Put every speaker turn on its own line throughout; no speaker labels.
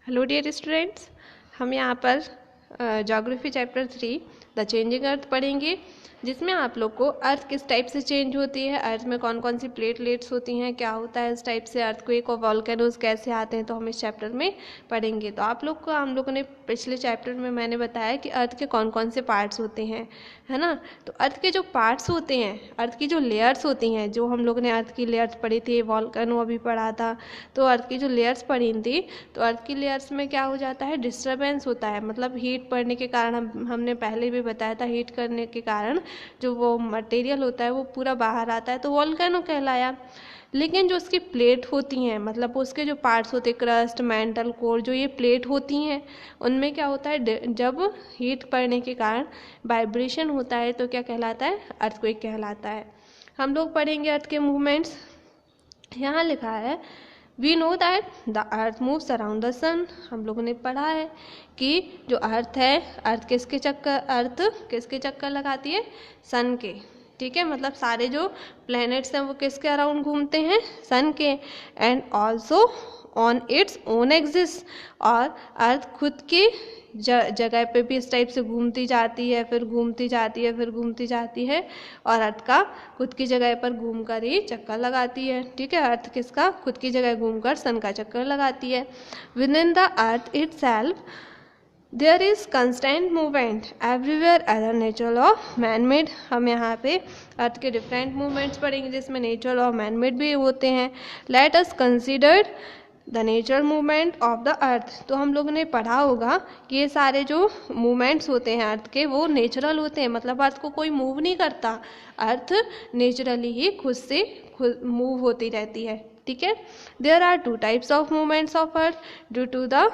Hello dear students, हम यहाँ पर geography chapter 3 the changing earth पढ़ेंगे, जिसमें आप लोग को अर्थ किस टाइप से चेंज होती है, अर्थ में कौन कौन सी प्लेटलेट्स होती हैं, क्या होता है इस टाइप से, अर्थक्वेक और वॉल्केनोज कैसे आते हैं, तो हम इस चैप्टर में पढ़ेंगे। तो आप लोग को हम लोगों ने पिछले चैप्टर में मैंने बताया कि अर्थ के कौन कौन से पार्ट्स होते हैं, है ना। तो अर्थ के जो पार्ट्स होते हैं, अर्थ की जो लेयर्स होती हैं, जो हम लोग ने अर्थ की लेयर्स पढ़ी थी, वॉल्केनो अभी पढ़ा था, तो अर्थ की जो लेयर्स पढ़ी थी, तो अर्थ की लेयर्स में क्या हो जाता है, डिस्टर्बेंस होता है, मतलब हीट पड़ने के कारण, हमने पहले भी बताया था, हीट करने के कारण जो वो मटेरियल होता है वो पूरा बाहर आता है, तो वॉल्केनो कहलाया। लेकिन जो उसकी प्लेट होती हैं, मतलब उसके जो पार्ट्स होते हैं, क्रस्ट, मेंटल, कोर, जो ये प्लेट होती हैं, उनमें क्या होता है, जब हीट पड़ने के कारण वाइब्रेशन होता है तो क्या कहलाता है, अर्थक्वेक कहलाता है। हम लोग पढ़ेंगे अर्थ के मूवमेंट्स। यहाँ लिखा है we know that the earth moves around the sun. हम लोगों ने पढ़ा है कि जो अर्थ है, अर्थ किसके चक्कर लगाती है, सन के। ठीक है, मतलब सारे जो प्लैनेट्स हैं वो किसके अराउंड घूमते हैं, सन के। And also on its own axis, और अर्थ खुद की जगह पे भी इस टाइप से घूमती जाती है, फिर घूमती जाती है, फिर घूमती जाती है, और अर्थ का खुद की जगह पर घूमकर ही चक्कर लगाती है। ठीक है, अर्थ किसका, खुद की जगह घूमकर सन का चक्कर लगाती है। Within the earth itself there is constant movement everywhere either natural और मैन मेड। हम यहाँ पे अर्थ के डिफरेंट मूवमेंट्स पढ़ेंगे, जिसमें नेचुरल और मैन मेड भी होते हैं। Let us consider the natural movement of the earth. तो हम लोगों ने पढ़ा होगा कि ये सारे जो मूवमेंट्स होते हैं अर्थ के, वो नेचुरल होते हैं, मतलब अर्थ को कोई मूव नहीं करता, अर्थ नेचुरली ही खुद मूव होती रहती है। ठीक है, there are two types of movements of earth due to the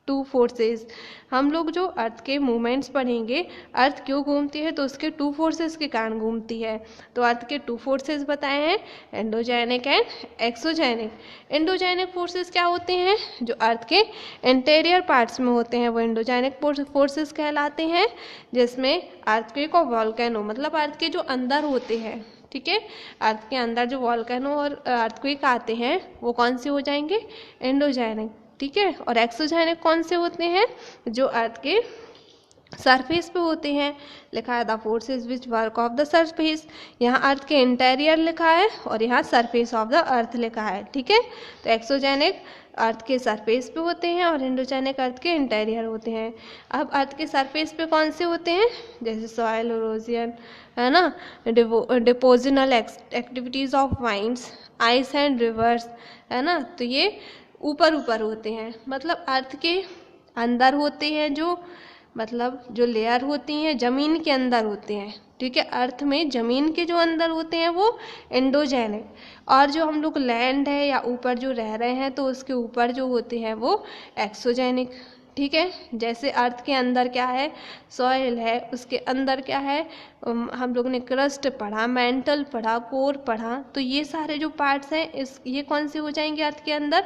two forces. हम लोग जो अर्थ के मूवमेंट्स पढ़ेंगे, अर्थ क्यों घूमती है, तो उसके टू फोर्सेस के कारण घूमती है। तो अर्थ के टू फोर्सेस बताए हैं, endogenic and exogenic. Endogenic forces क्या होते हैं, जो अर्थ के इंटीरियर पार्ट्स में होते हैं, वो एंडोजेनिक फोर्सेस कहलाते हैं, जिसमें अर्थक्वेक और वॉल्केनो, मतलब अर्थ के जो अंदर होते हैं। ठीक है, अर्थ के अंदर जो वॉल्केनो और अर्थक्वेक आते हैं वो कौन से हो जाएंगे, एंडोजेनिक। ठीक है, और एक्सोजेनिक कौन से होते हैं, जो अर्थ के सरफेस पे होते हैं। लिखा है the forces which work of the surface. यहाँ अर्थ के इंटीरियर लिखा है और यहाँ सरफेस ऑफ द अर्थ लिखा है। ठीक है, तो एक्सोजेनिक अर्थ के सरफेस पे होते हैं और एंडोजेनिक अर्थ के इंटीरियर होते हैं। अब अर्थ के सरफेस पे कौन से होते हैं, जैसे सॉइल इरोजन, है ना, depositional activities of winds, ice and rivers, है ना। तो ये ऊपर ऊपर होते हैं, मतलब अर्थ के अंदर होते हैं, जो मतलब जो लेयर होती हैं जमीन के अंदर होते हैं। ठीक है, अर्थ में जमीन के जो अंदर होते हैं वो एंडोजेनिक, और जो हम लोग लैंड है या ऊपर जो रह रहे हैं तो उसके ऊपर जो होते हैं वो एक्सोजेनिक। ठीक है, जैसे अर्थ के अंदर क्या है, सॉइल है, उसके अंदर क्या है, हम लोग ने क्रस्ट पढ़ा, मेंटल पढ़ा, कोर पढ़ा, तो ये सारे जो पार्ट्स हैं ये कौन से हो जाएंगे अर्थ के अंदर,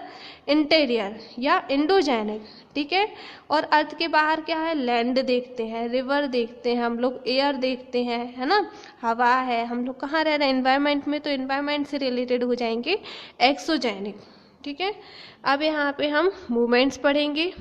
इंटीरियर या एंडोजेनिक। ठीक है, और अर्थ के बाहर क्या है, लैंड देखते हैं, रिवर देखते हैं, हम लोग एयर देखते हैं, है ना, हवा है, हम लोग कहाँ रह रहे हैं, एनवायरनमेंट में, तो एनवायरनमेंट से रिलेटेड हो जाएंगे एक्सोजेनिक। ठीक है, अब यहाँ पे हम मूवमेंट्स पढ़ेंगे।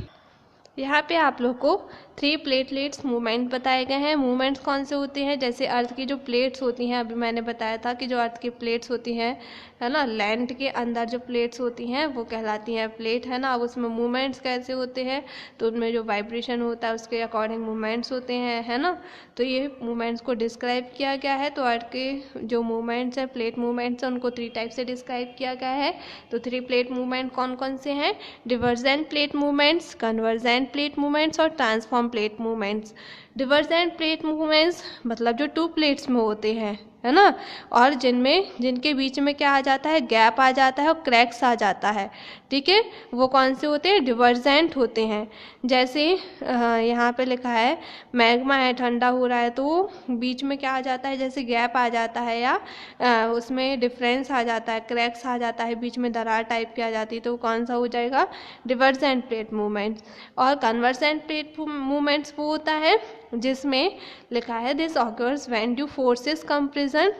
यहाँ पे आप लोग को 3 प्लेटलेट्स मूवमेंट बताए गए हैं। मूवमेंट्स कौन से होते हैं, जैसे अर्थ की जो प्लेट्स होती हैं, अभी मैंने बताया था कि जो अर्थ की प्लेट्स होती हैं, है ना, लैंड के अंदर जो प्लेट्स होती हैं वो कहलाती हैं प्लेट, है ना। अब उसमें मूवमेंट्स कैसे होते हैं, तो उनमें जो वाइब्रेशन होता है उसके अकॉर्डिंग मूवमेंट्स होते हैं, है ना। तो ये मूवमेंट्स को डिस्क्राइब किया गया है। तो अर्थ के जो मूवमेंट्स हैं, प्लेट मूवमेंट्स हैं, उनको 3 टाइप से डिस्क्राइब किया गया है। तो 3 प्लेट मूवमेंट कौन कौन से हैं, divergent plate movements, convergent plate movements और transform plate movements. Divergent plate movements मतलब जो 2 प्लेट्स में होते हैं, है ना, और जिनके बीच में क्या आ जाता है, गैप आ जाता है और क्रैक्स आ जाता है। ठीक है, वो कौन से होते हैं, डिवर्जेंट होते हैं। जैसे यहाँ पे लिखा है मैग्मा है, ठंडा हो रहा है, तो बीच में क्या आ जाता है, जैसे गैप आ जाता है, या उसमें डिफरेंस आ जाता है, क्रैक्स आ जाता है, बीच में दरार टाइप की आ जाती है, तो कौन सा हो जाएगा, डिवर्जेंट प्लेट मूवमेंट्स। और कन्वर्जेंट प्लेट मूवमेंट्स वो होता है जिसमें लिखा है this occurs when two forces compression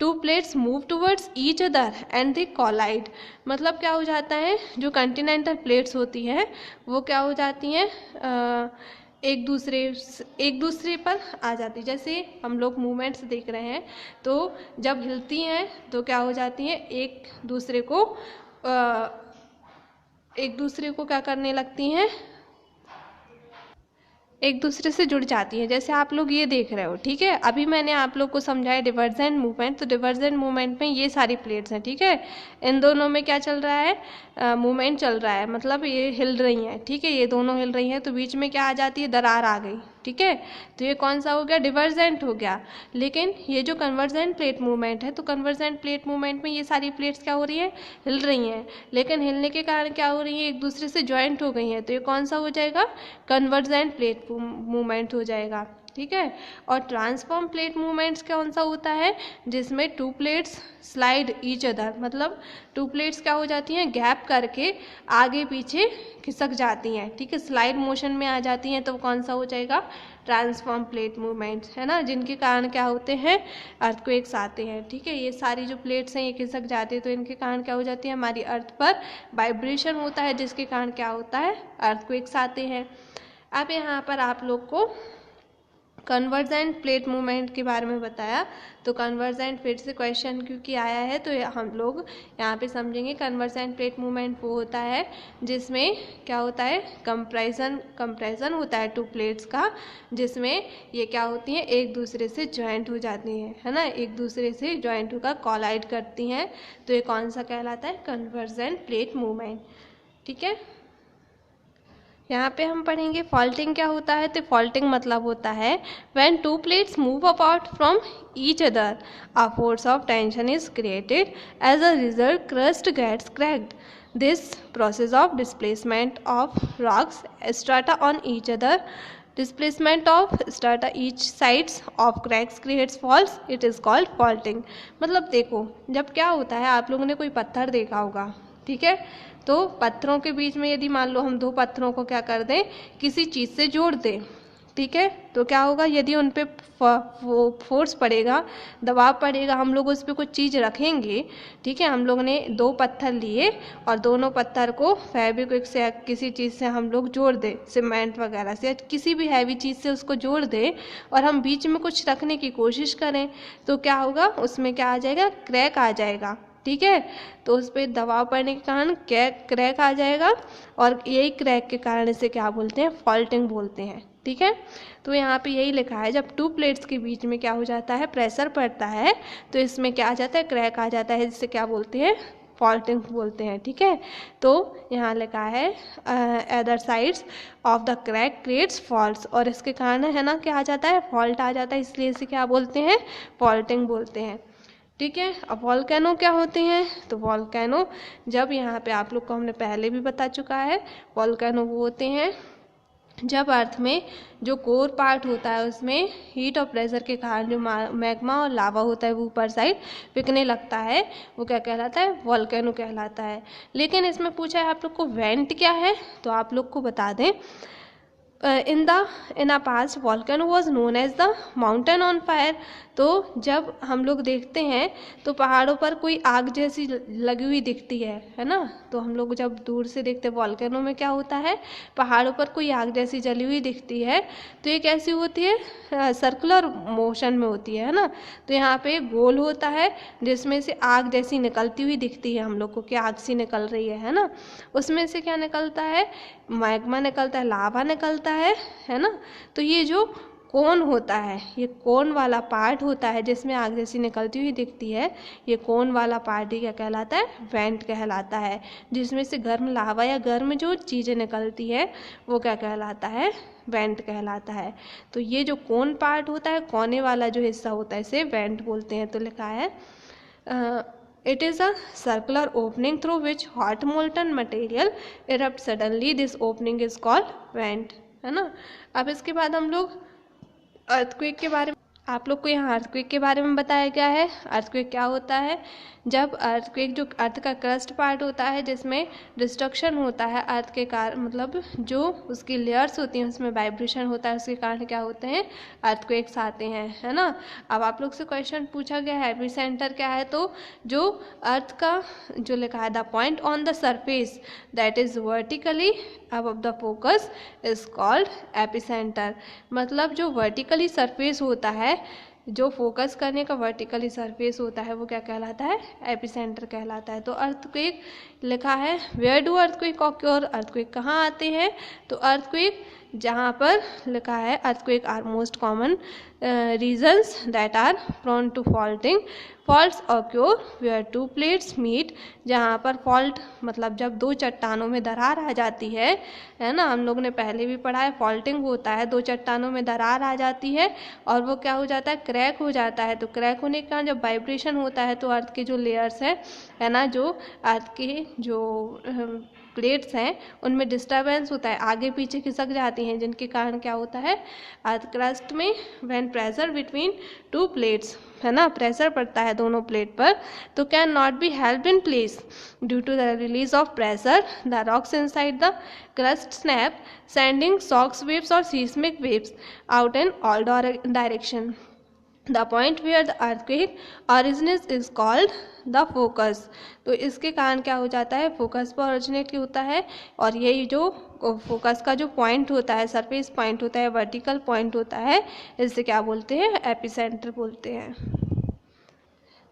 two plates move towards each other and they collide. मतलब क्या हो जाता है, जो कॉन्टिनेंटल प्लेट्स होती हैं वो क्या हो जाती हैं, एक दूसरे पर आ जाती। जैसे हम लोग मूवमेंट्स देख रहे हैं तो जब हिलती हैं तो क्या हो जाती हैं, एक दूसरे को क्या करने लगती हैं, एक दूसरे से जुड़ जाती है। जैसे आप लोग ये देख रहे हो, ठीक है। अभी मैंने आप लोग को समझाया डिवर्जेंट मूवमेंट, तो डिवर्जेंट मूवमेंट में ये सारी प्लेट्स हैं, ठीक है। इन दोनों में क्या चल रहा है, मूवमेंट चल रहा है, मतलब ये हिल रही हैं, ठीक है। ये दोनों हिल रही हैं तो बीच में क्या आ जाती है, दरार आ गई, ठीक है। तो ये कौन सा हो गया, डिवर्जेंट हो गया। लेकिन ये जो कन्वर्जेंट प्लेट मूवमेंट है, तो कन्वर्जेंट प्लेट मूवमेंट में ये सारी प्लेट्स क्या हो रही है, हिल रही हैं। लेकिन हिलने के कारण क्या हो रही है, एक दूसरे से ज्वाइंट हो गई हैं, तो ये कौन सा हो जाएगा, कन्वर्जेंट प्लेट मूवमेंट हो जाएगा, ठीक है। और ट्रांसफॉर्म प्लेट मूवमेंट्स कौन सा होता है, जिसमें to plates slide each other, मतलब टू प्लेट्स क्या हो जाती हैं, गैप करके आगे पीछे खिसक जाती हैं, ठीक है, स्लाइड मोशन में आ जाती हैं, तो कौन सा हो जाएगा, ट्रांसफॉर्म प्लेट मूवमेंट्स, है ना। जिनके कारण क्या होते हैं, अर्थक्वेक्स आते हैं, ठीक है। ये सारी जो प्लेट्स हैं ये खिसक जाती है, तो इनके कारण क्या हो जाती है, हमारी अर्थ पर वाइब्रेशन होता है, जिसके कारण क्या होता है, अर्थक्वेक्स आते हैं। अब यहाँ पर आप लोग को कन्वर्जेंट प्लेट मूवमेंट के बारे में बताया, तो कन्वर्जेंट फिर से क्वेश्चन क्योंकि आया है तो हम लोग यहाँ पे समझेंगे। कन्वर्जेंट प्लेट मूवमेंट वो होता है जिसमें क्या होता है, कंप्रेशन होता है टू प्लेट्स का, जिसमें ये क्या होती हैं, एक दूसरे से ज्वाइंट हो जाती हैं, है ना, एक दूसरे से ज्वाइंट होकर कोलाइड करती हैं, तो ये कौन सा कहलाता है, कन्वर्जेंट प्लेट मूवमेंट, ठीक है। यहाँ पे हम पढ़ेंगे फॉल्टिंग क्या होता है। तो फॉल्टिंग मतलब होता है when two plates move apart from each other, a force of tension is created, as a result crust gets cracked. This process of displacement of rocks strata on each other, displacement of strata each sides of cracks creates faults, it is called faulting. मतलब देखो, जब क्या होता है, आप लोगों ने कोई पत्थर देखा होगा, ठीक है, तो पत्थरों के बीच में यदि मान लो हम दो पत्थरों को क्या कर दें, किसी चीज़ से जोड़ दें, ठीक है, तो क्या होगा, यदि उन पे वो फोर्स पड़ेगा, दबाव पड़ेगा, हम लोग उस पर कुछ चीज़ रखेंगे, ठीक है। हम लोग ने दो पत्थर लिए और दोनों पत्थर को फेविक्विक से किसी चीज़ से हम लोग जोड़ दें, सीमेंट वगैरह से, किसी भी हैवी चीज़ से उसको जोड़ दें, और हम बीच में कुछ रखने की कोशिश करें, तो क्या होगा, उसमें क्या आ जाएगा, क्रैक आ जाएगा, ठीक है। तो उस पर दबाव पड़ने के कारण क्रैक आ जाएगा, और यही क्रैक के कारण इसे क्या बोलते हैं, फॉल्टिंग बोलते हैं, ठीक है। तो यहाँ पे यही लिखा है, जब टू प्लेट्स के बीच में क्या हो जाता है, प्रेशर पड़ता है, तो इसमें क्या आ जाता है, क्रैक आ जाता है, जिससे क्या बोलते हैं, फॉल्टिंग बोलते हैं, ठीक है। तो यहाँ लिखा है other sides of the crack creates faults, और इसके कारण है ना क्या आ जाता है, फॉल्ट आ जाता है, इसलिए इसे क्या बोलते हैं, फॉल्टिंग बोलते हैं, ठीक है। अब वॉल्केनो क्या होते हैं, तो वॉल्केनो, जब यहाँ पे आप लोग को हमने पहले भी बता चुका है, वॉल्केनो वो होते हैं जब अर्थ में जो कोर पार्ट होता है उसमें हीट और प्रेशर के कारण जो मैग्मा और लावा होता है वो ऊपर साइड पिघलने लगता है, वो क्या कहलाता है, वॉल्केनो कहलाता है। लेकिन इसमें पूछा है आप लोग को वेंट क्या है, तो आप लोग को बता दें, in a past volcano was known as the mountain on fire। तो जब हम लोग देखते हैं तो पहाड़ों पर कोई आग जैसी लगी हुई दिखती है ना, तो हम लोग जब दूर से देखते हैं वॉल्केनो में क्या होता है, पहाड़ों पर कोई आग जैसी जली हुई दिखती है, तो ये कैसी होती है, सर्कुलर मोशन में होती है ना। तो यहाँ पे गोल होता है जिसमें से आग जैसी निकलती हुई दिखती है हम लोग को, कि आग सी निकल रही है ना, उसमें से क्या निकलता है, मैग्मा निकलता है, लावा निकलता है ना। तो ये जो कोन होता है, ये कोन वाला पार्ट होता है जिसमें आग जैसी निकलती हुई दिखती है, ये कोन वाला पार्ट ही क्या कहलाता है, वेंट कहलाता है। जिसमें से गर्म लावा या गर्म जो चीज़ें निकलती है वो क्या कहलाता है, वेंट कहलाता है। तो ये जो कोन पार्ट होता है, कोने वाला जो हिस्सा होता है, इसे वेंट बोलते हैं। तो लिखा है It is a circular opening through which hot molten material erupts suddenly. This opening is called vent, है ना। अब इसके बाद हम लोग अर्थक्वेक के बारे में, आप लोग को यहाँ अर्थक्वेक के बारे में बताया गया है। अर्थक्वेक क्या होता है? जब अर्थक्वेक जो अर्थ का क्रस्ट पार्ट होता है जिसमें डिस्ट्रक्शन होता है अर्थ के कारण, मतलब जो उसकी लेयर्स होती हैं उसमें वाइब्रेशन होता है, उसके कारण क्या होते हैं? अर्थक्वेक्स आते हैं, है ना। अब आप लोग से क्वेश्चन पूछा गया है एपिसेंटर क्या है, तो जो अर्थ का जो लिखा है the point on the surface that is vertically above the focus is called epicenter। मतलब जो वर्टिकली सरफेस होता है, जो फोकस करने का वर्टिकली सरफेस होता है वो क्या कहलाता है? एपिसेंटर कहलाता है। तो अर्थक्वेक लिखा है where do earthquake occur, earthquake कहाँ आते हैं? तो अर्थक्वेक जहाँ पर लिखा है earthquake are most common regions that are prone to faulting, faults occur where two plates meet, जहाँ पर फॉल्ट मतलब जब दो चट्टानों में दरार आ जाती है ना। हम लोग ने पहले भी पढ़ा है फॉल्टिंग होता है, दो चट्टानों में दरार आ जाती है और वो क्या हो जाता है? क्रैक हो जाता है। तो क्रैक होने के कारण जब वाइब्रेशन होता है तो अर्थ के जो लेयर्स है ना, जो अर्थ के जो प्लेट्स हैं उनमें डिस्टर्बेंस होता है, आगे पीछे खिसक जाती हैं, जिनके कारण क्या होता है? अर्थ क्रस्ट में when pressure between two plates, है ना, प्रेशर पड़ता है दोनों प्लेट पर, तो can not be held in place due to the release of pressure, the rocks inside the crust snap sending shocks waves और seismic waves out in all direction. The point where the earthquake originates is called the focus. तो इसके कारण क्या हो जाता है? Focus पर originate होता है और यही जो फोकस का जो पॉइंट होता है, सरफेस पॉइंट होता है, वर्टिकल पॉइंट होता है, इससे क्या बोलते हैं? एपिसेंटर बोलते हैं।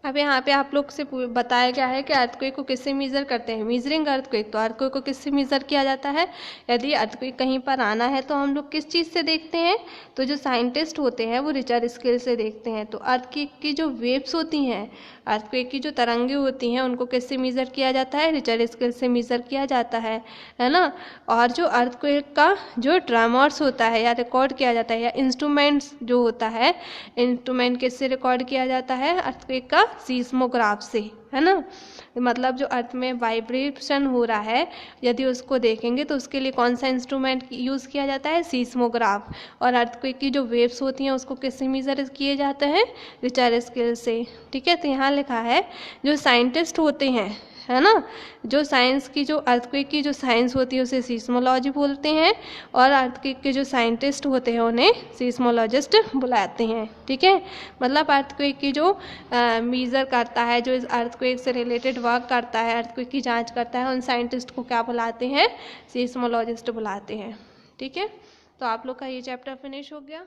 अब यहाँ पे आप लोग से बताया गया है कि अर्थक्वेक को किससे मेज़र करते हैं? Measuring earthquake. तो अर्थक्वेक को किससे मेज़र किया जाता है? यदि अर्थक्वेक कहीं पर आना है तो हम लोग किस चीज़ से देखते हैं? तो जो साइंटिस्ट होते हैं वो रिचर स्केल से देखते हैं। तो अर्थक्वेक की जो वेव्स होती हैं, अर्थक्वेक की जो तरंगे होती हैं, उनको किससे मेज़र किया जाता है? रिचर स्केल से मेज़र किया जाता है ना। और जो अर्थक्वेक का जो ट्रेमर्स होता है या रिकॉर्ड किया जाता है, या इंस्ट्रूमेंट्स जो होता है, इंस्ट्रूमेंट किससे रिकॉर्ड किया जाता है? अर्थक्वेक का सीस्मोग्राफ से, है ना। मतलब जो अर्थ में वाइब्रेशन हो रहा है यदि उसको देखेंगे तो उसके लिए कौन सा इंस्ट्रूमेंट यूज़ किया जाता है? सीस्मोग्राफ। और अर्थक्वेक की जो वेव्स होती हैं उसको किससे मेज़र किए जाते हैं? रिचर स्केल से। ठीक है, तो यहाँ लिखा है जो साइंटिस्ट होते हैं, है ना, जो साइंस की जो अर्थक्वेक की जो साइंस होती है उसे सीस्मोलॉजी बोलते हैं, और अर्थक्वेक के जो साइंटिस्ट होते हैं उन्हें सीस्मोलॉजिस्ट बुलाते हैं। ठीक है, मतलब अर्थक्वेक की जो मेजर करता है, जो इस अर्थक्वेक से रिलेटेड वर्क करता है, अर्थक्वेक की जांच करता है, उन साइंटिस्ट को क्या बुलाते हैं? सीस्मोलॉजिस्ट बुलाते हैं। ठीक है, तो आप लोग का ये चैप्टर फिनिश हो गया।